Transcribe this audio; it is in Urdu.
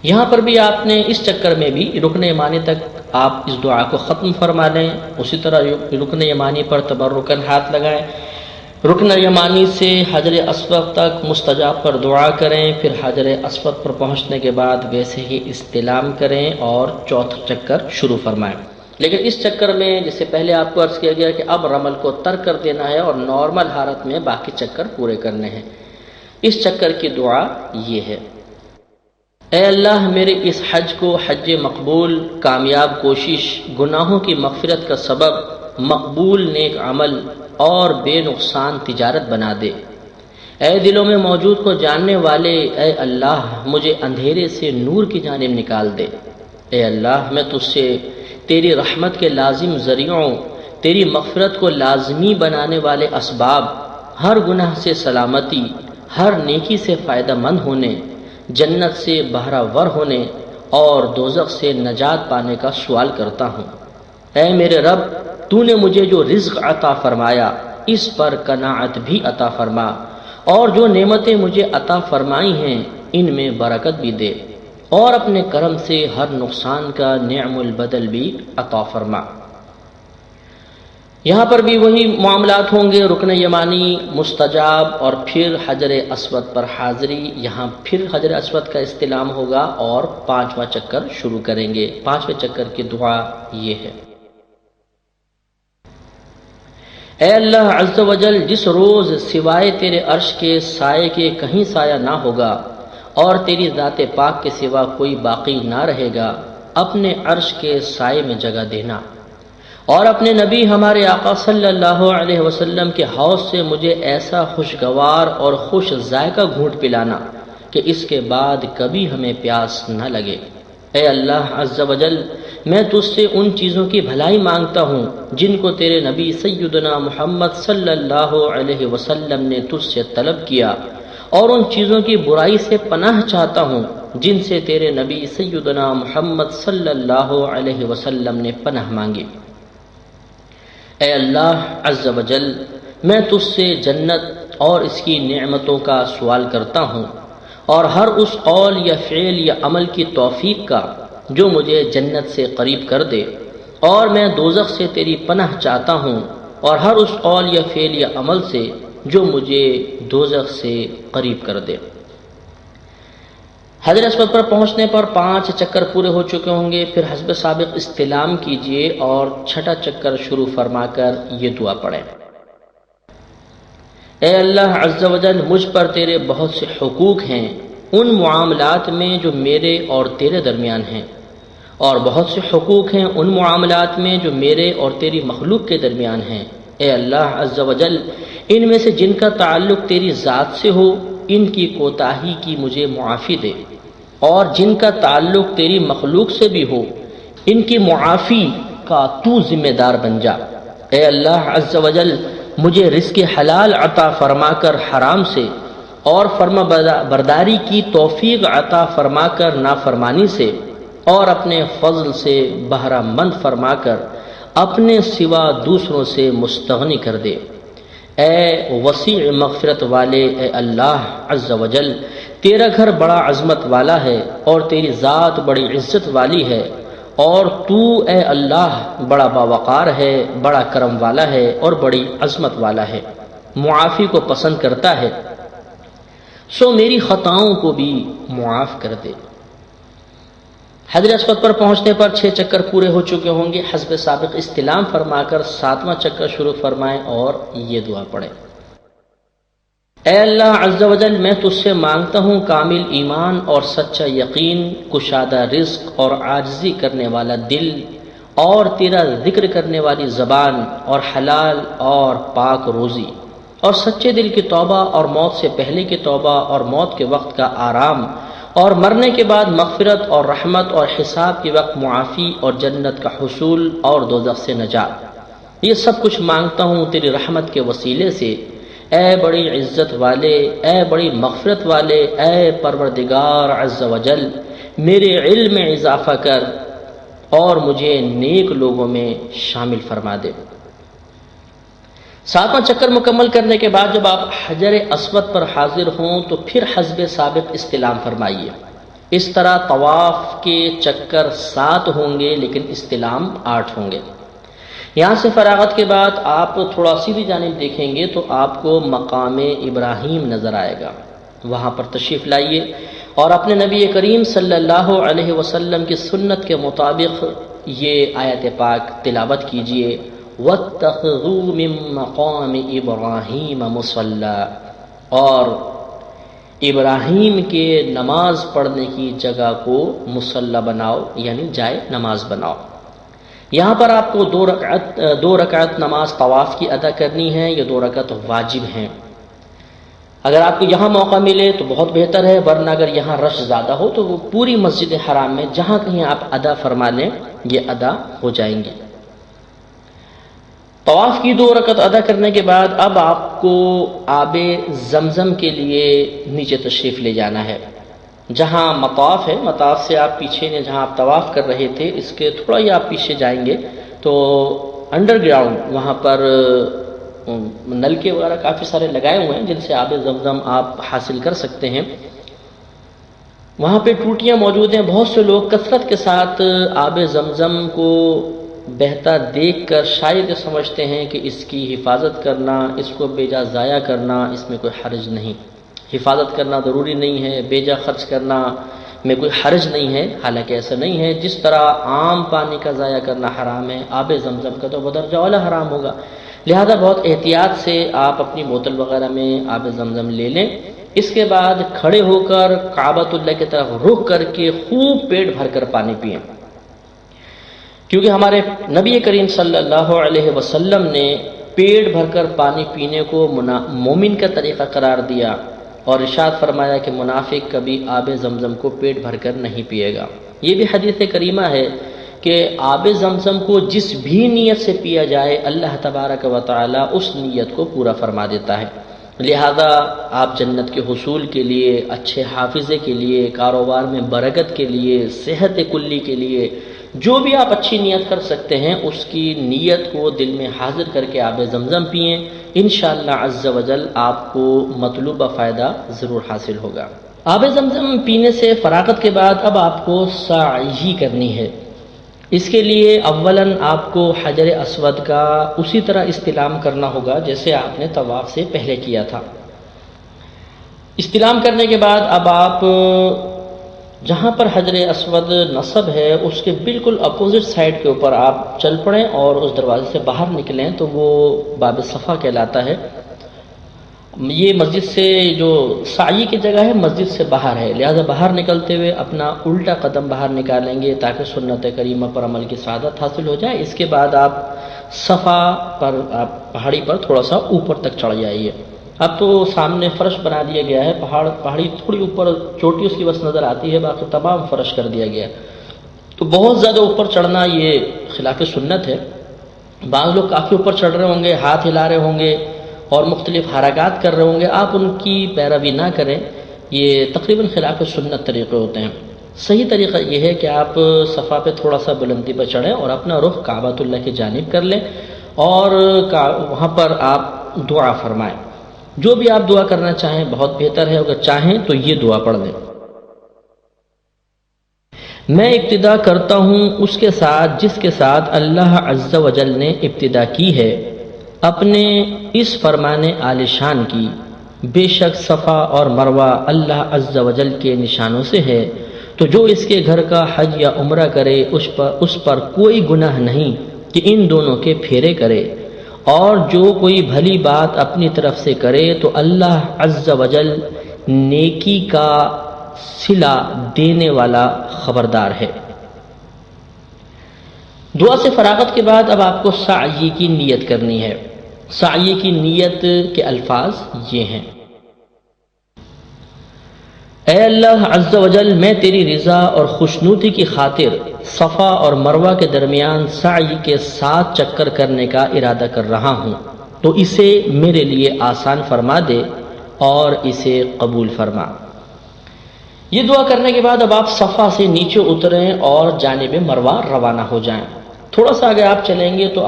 یہاں پر بھی آپ نے اس چکر میں بھی رکن یمانی تک آپ اس دعا کو ختم فرما لیں، اسی طرح رکن یمانی پر تبرکن ہاتھ لگائیں، رکن یمانی سے حجر اسود تک مستجاب پر دعا کریں، پھر حجر اسود پر پہنچنے کے بعد ویسے ہی استلام کریں اور چوتھا چکر شروع فرمائیں۔ لیکن اس چکر میں جسے پہلے آپ کو عرض کیا گیا کہ اب رمل کو ترک کر دینا ہے اور نارمل حالت میں باقی چکر پورے کرنے ہیں، اس چکر کی دعا یہ ہے: اے اللہ میرے اس حج کو حج مقبول، کامیاب کوشش، گناہوں کی مغفرت کا سبب، مقبول نیک عمل اور بے نقصان تجارت بنا دے۔ اے دلوں میں موجود کو جاننے والے، اے اللہ مجھے اندھیرے سے نور کی جانب نکال دے۔ اے اللہ میں تجھ سے تیری رحمت کے لازم ذریعوں، تیری مغفرت کو لازمی بنانے والے اسباب، ہر گناہ سے سلامتی، ہر نیکی سے فائدہ مند ہونے، جنت سے بہرہ ور ہونے اور دوزخ سے نجات پانے کا سوال کرتا ہوں۔ اے میرے رب، تو نے مجھے جو رزق عطا فرمایا اس پر قناعت بھی عطا فرما، اور جو نعمتیں مجھے عطا فرمائی ہیں ان میں برکت بھی دے، اور اپنے کرم سے ہر نقصان کا نعم البدل بھی عطا فرما۔ یہاں پر بھی وہی معاملات ہوں گے، رکن یمانی، مستجاب، اور پھر حجر اسود پر حاضری، یہاں پھر حجر اسود کا استلام ہوگا اور پانچواں چکر شروع کریں گے۔ پانچویں چکر کی دعا یہ ہے: اے اللہ عز و جل، جس روز سوائے تیرے عرش کے سائے کے کہیں سایہ نہ ہوگا اور تیری ذات پاک کے سوا کوئی باقی نہ رہے گا، اپنے عرش کے سائے میں جگہ دینا، اور اپنے نبی ہمارے آقا صلی اللہ علیہ وسلم کے حوض سے مجھے ایسا خوشگوار اور خوش ذائقہ گھونٹ پلانا کہ اس کے بعد کبھی ہمیں پیاس نہ لگے۔ اے اللہ عز و جل، میں تجھ سے ان چیزوں کی بھلائی مانگتا ہوں جن کو تیرے نبی سیدنا محمد صلی اللہ علیہ وسلم نے تجھ سے طلب کیا، اور ان چیزوں کی برائی سے پناہ چاہتا ہوں جن سے تیرے نبی سیدنا محمد صلی اللہ علیہ وسلم نے پناہ مانگی۔ اے اللہ عز و جل، میں تجھ سے جنت اور اس کی نعمتوں کا سوال کرتا ہوں، اور ہر اس قول یا فعل یا عمل کی توفیق کا جو مجھے جنت سے قریب کر دے، اور میں دوزخ سے تیری پناہ چاہتا ہوں، اور ہر اس قول یا فعل یا عمل سے جو مجھے دوزخ سے قریب کر دے۔ حجر اسود پر پہنچنے پر 5 چکر پورے ہو چکے ہوں گے، پھر حسب سابق استلام کیجئے اور چھٹا چکر شروع فرما کر یہ دعا پڑھیں: اے اللہ عز و جل، مجھ پر تیرے بہت سے حقوق ہیں ان معاملات میں جو میرے اور تیرے درمیان ہیں، اور بہت سے حقوق ہیں ان معاملات میں جو میرے اور تیری مخلوق کے درمیان ہیں۔ اے اللہ عز و جل، ان میں سے جن کا تعلق تیری ذات سے ہو ان کی کوتاہی کی مجھے معافی دے، اور جن کا تعلق تیری مخلوق سے بھی ہو ان کی معافی کا تو ذمہ دار بن جا۔ اے اللہ عز و جل، مجھے رزق حلال عطا فرما کر حرام سے، اور فرما برداری کی توفیق عطا فرما کر نافرمانی سے، اور اپنے فضل سے بہرہ مند فرما کر اپنے سوا دوسروں سے مستغنی کر دے۔ اے وسیع مغفرت والے، اے اللہ عز و جل، تیرا گھر بڑا عظمت والا ہے اور تیری ذات بڑی عزت والی ہے، اور تو اے اللہ بڑا باوقار ہے، بڑا کرم والا ہے اور بڑی عظمت والا ہے، معافی کو پسند کرتا ہے، سو میری خطاؤں کو بھی معاف کر دے۔ حجر اسود پر پہنچنے پر 6 چکر پورے ہو چکے ہوں گے، حسب سابق استلام فرما کر 7واں چکر شروع فرمائیں اور یہ دعا پڑھیں: اے اللہ عز و جل، میں تجھ سے مانگتا ہوں کامل ایمان اور سچا یقین، کشادہ رزق اور عاجزی کرنے والا دل، اور تیرا ذکر کرنے والی زبان، اور حلال اور پاک روزی، اور سچے دل کی توبہ، اور موت سے پہلے کی توبہ، اور موت کے وقت کا آرام، اور مرنے کے بعد مغفرت اور رحمت، اور حساب کے وقت معافی اور جنت کا حصول اور دوزخ سے نجات۔ یہ سب کچھ مانگتا ہوں تیری رحمت کے وسیلے سے، اے بڑی عزت والے، اے بڑی مغفرت والے، اے پروردگار عز و جل، میرے علم میں اضافہ کر اور مجھے نیک لوگوں میں شامل فرما دے۔ 7واں چکر مکمل کرنے کے بعد جب آپ حجر اسود پر حاضر ہوں تو پھر حسب سابق استلام فرمائیے، اس طرح طواف کے چکر 7 ہوں گے لیکن استلام 8 ہوں گے۔ یہاں سے فراغت کے بعد آپ تھوڑا سیدھی جانب دیکھیں گے تو آپ کو مقام ابراہیم نظر آئے گا، وہاں پر تشریف لائیے اور اپنے نبی کریم صلی اللہ علیہ وسلم کی سنت کے مطابق یہ آیت پاک تلاوت کیجئے، وَاتَّخِذُوا مِن مَّقَامِ إِبْرَاهِيمَ مُصَلًّى، اور ابراہیم کے نماز پڑھنے کی جگہ کو مصلی بناؤ، یعنی جائے نماز بناؤ۔ یہاں پر آپ کو 2 رکعت نماز طواف کی ادا کرنی ہے، یہ 2 رکعت واجب ہیں۔ اگر آپ کو یہاں موقع ملے تو بہت بہتر ہے، ورنہ اگر یہاں رش زیادہ ہو تو وہ پوری مسجد حرام میں جہاں کہیں آپ ادا فرما لیں یہ ادا ہو جائیں گے۔ طواف کی 2 رکعت ادا کرنے کے بعد اب آپ کو آب زمزم کے لیے نیچے تشریف لے جانا ہے۔ جہاں مطاف ہے، مطاف سے آپ پیچھے نے جہاں آپ طواف کر رہے تھے اس کے تھوڑا ہی آپ پیچھے جائیں گے تو انڈر گراؤنڈ وہاں پر نلکے وغیرہ کافی سارے لگائے ہوئے ہیں جن سے آب زمزم آپ حاصل کر سکتے ہیں۔ وہاں پہ ٹوٹیاں موجود ہیں، بہت سے لوگ کثرت کے ساتھ آب زمزم کو بہتا دیکھ کر شاید سمجھتے ہیں کہ اس کی حفاظت کرنا، اس کو بے جا ضائع کرنا اس میں کوئی حرج نہیں، حفاظت کرنا ضروری نہیں ہے، بے جا خرچ کرنا میں کوئی حرج نہیں ہے، حالانکہ ایسا نہیں ہے۔ جس طرح عام پانی کا ضائع کرنا حرام ہے، آب زمزم کا تو بدرجہ اولا حرام ہوگا، لہذا بہت احتیاط سے آپ اپنی بوتل وغیرہ میں آب زمزم لے لیں۔ اس کے بعد کھڑے ہو کر کعبۃ اللہ کی طرف رخ کر کے خوب پیٹ بھر کر پانی پئیں، کیونکہ ہمارے نبی کریم صلی اللہ علیہ وسلم نے پیٹ بھر کر پانی پینے کو مومن کا طریقہ قرار دیا اور ارشاد فرمایا کہ منافق کبھی آب زمزم کو پیٹ بھر کر نہیں پیے گا۔ یہ بھی حدیث کریمہ ہے کہ آب زمزم کو جس بھی نیت سے پیا جائے اللہ تبارک و تعالی اس نیت کو پورا فرما دیتا ہے، لہذا آپ جنت کے حصول کے لیے، اچھے حافظے کے لیے، کاروبار میں برکت کے لیے، صحت کلی کے لیے جو بھی آپ اچھی نیت کر سکتے ہیں اس کی نیت کو دل میں حاضر کر کے آب زمزم پئیں، انشاءاللہ عز و جل آپ کو مطلوبہ فائدہ ضرور حاصل ہوگا۔ آب زمزم پینے سے فراغت کے بعد اب آپ کو سعی کرنی ہے۔ اس کے لیے اولاً آپ کو حجر اسود کا اسی طرح استلام کرنا ہوگا جیسے آپ نے طواف سے پہلے کیا تھا۔ استلام کرنے کے بعد اب آپ جہاں پر حجر اسود نصب ہے اس کے بالکل اپوزٹ سائڈ کے اوپر آپ چل پڑیں اور اس دروازے سے باہر نکلیں تو وہ باب صفا کہلاتا ہے۔ یہ مسجد سے جو سعی کی جگہ ہے مسجد سے باہر ہے، لہذا باہر نکلتے ہوئے اپنا الٹا قدم باہر نکالیں گے تاکہ سنت کریمہ پر عمل کی سعادت حاصل ہو جائے۔ اس کے بعد آپ صفا پر پہاڑی پر تھوڑا سا اوپر تک چڑھ جائیے۔ اب تو سامنے فرش بنا دیا گیا ہے، پہاڑی تھوڑی اوپر چوٹی اس کی بس نظر آتی ہے، باقی تمام فرش کر دیا گیا ہے، تو بہت زیادہ اوپر چڑھنا یہ خلاف سنت ہے۔ بعض لوگ کافی اوپر چڑھ رہے ہوں گے، ہاتھ ہلا رہے ہوں گے اور مختلف حرکات کر رہے ہوں گے، آپ ان کی پیروی نہ کریں، یہ تقریباً خلاف سنت طریقے ہوتے ہیں۔ صحیح طریقہ یہ ہے کہ آپ صفا پہ تھوڑا سا بلندی پر چڑھیں اور اپنا رخ کعبۃ اللہ کی جانب کر لیں اور وہاں پر آپ دعا فرمائیں، جو بھی آپ دعا کرنا چاہیں بہت بہتر ہے، اگر چاہیں تو یہ دعا پڑھ لیں: میں ابتدا کرتا ہوں اس کے ساتھ جس کے ساتھ اللہ عز و جل نے ابتدا کی ہے، اپنے اس فرمان عالی شان کی، بے شک صفا اور مروہ اللہ عز و جل کے نشانوں سے ہے، تو جو اس کے گھر کا حج یا عمرہ کرے اس پر کوئی گناہ نہیں کہ ان دونوں کے پھیرے کرے، اور جو کوئی بھلی بات اپنی طرف سے کرے تو اللہ عز و جل نیکی کا صلہ دینے والا خبردار ہے۔ دعا سے فراغت کے بعد اب آپ کو سعی کی نیت کرنی ہے۔ سعی کی نیت کے الفاظ یہ ہیں: اے اللہ عز و جل، میں تیری رضا اور خوشنودی کی خاطر صفا اور مروہ کے درمیان سعی کے 7 چکر کرنے کا ارادہ کر رہا ہوں، تو اسے میرے لیے آسان فرما دے اور اسے قبول فرما۔ یہ دعا کرنے کے بعد اب آپ صفا سے نیچے اتریں اور جانب مروہ روانہ ہو جائیں۔ تھوڑا سا اگر آپ چلیں گے تو